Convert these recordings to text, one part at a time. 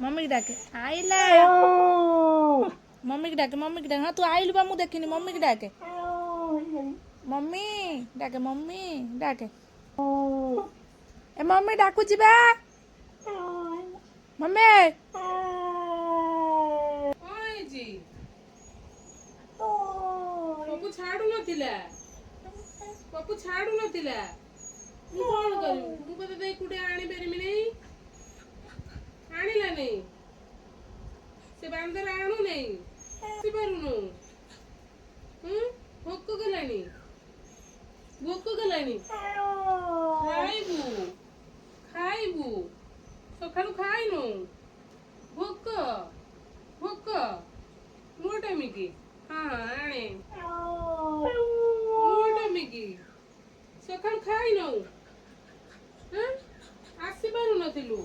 mummy की डाके आइला mummy की डाके हाँ तू आइलु बा मु देखिनी मम्मी की डाके मम्मी डाके ए मम्मी डाकुची बा मम्मी पप्पू छाड़ू नथिला ମୁଁ କଣ କରିବି ମୁଁ କତେ ଏକୁଟିଆ ଆଣିପାରିବି ନାହିଁ ଆଣିଲା ନାହିଁ ସେ ବାନ୍ଦର ଆଣୁ ନାହିଁ ଆସିପାରୁନୁ ଭୋକ କଲାଣି ଖାଇବୁ ସକାଳୁ ଖାଇନୁ ଭୋକ ନୁହ ଟମିକି ହଁ ଆଣେ ନୁହ ଟମିକି ସକାଳୁ ଖାଇନୁ ଆସିପାରୁନଥିଲୁ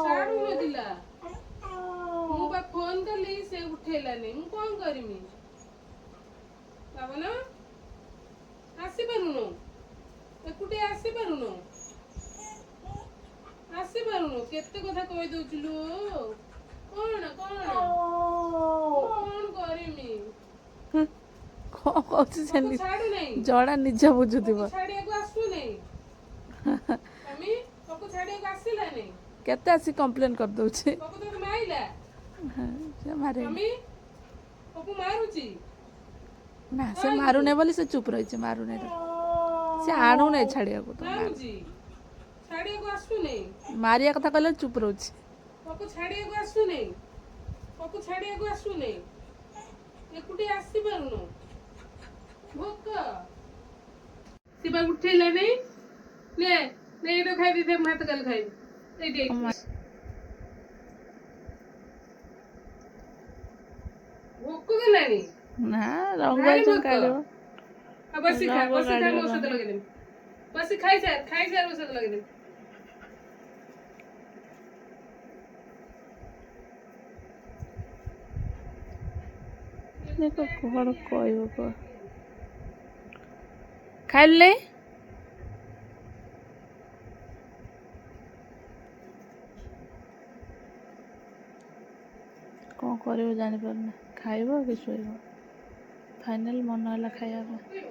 ଛାଡୁନଥିଲା ମୁଁ ବା ଫୋନ କଲି ସେ ଉଠେଇଲାନି ମୁଁ କଣ କରିମି ବାବନ ଆସିପାରୁନୁ ଏକୁଟିଆ ଆସିପାରୁନୁ କେତେ କଥା କହିଦଉଥିଲୁ କଣ କରିମି କଣ କହୁଛି ସେ ଛାଡୁନାହିଁ ଜଣା ନିଜ ବୁଝୁଥିବ ଛାଡିବାକୁ ଆସୁନାହିଁ ପପୁ ଛାଡିବାକୁ ଆସିଲାନି କେତେ ଆସି କମ୍ପ୍ଲେନ୍ କରିଦଉଛି ପପୁ ତୋତେ ମାଇଲା ସେ ମାରେ ପପୁ ମାରୁଛି ନା ସେ ମାରୁନେ ବୋଲି ସେ ଚୁପ ରହିଛି ମାରୁନେ ସେ ଆଣୁନାହିଁ ଛାଡ଼ିବାକୁ ତ ମାରୁଛି ଛାଡିବାକୁ ଆସୁନାହିଁ ମାରିବା କଥା କହିଲେ ଚୁପ ରହୁଛି ପପୁ ଛାଡିବାକୁ ଆସୁନାହିଁ ଏକୁଟିଆ ଆସିପାରୁନୁ ଭୋକ ଶିବା ଉଠେଇଲାନି ନେ ଏଇଟା ଖାଇ ଦେଇଥିବ ମୁଁ ହାତ କାଲି ଖାଇବି ଏଇଠି ଭୋକ ଗଲାଣି ନା ରଙ୍ଗ କାଢିବ ବସି ଖା ଔଷଧ ଲଗେଇଦେବି ବସି ଖାଇସାର ଔଷଧ ଲଗେଇଦେବି ଦେଖ କଣ କହିବ କୁହ ଖାଇଲେ କ'ଣ କରିବ ଜାଣିପାରୁନି ଖାଇବ କି ଶୋଇବ ଫାଇନାଲ୍ ମନ ହେଲା ଖାଇବା ପାଇଁ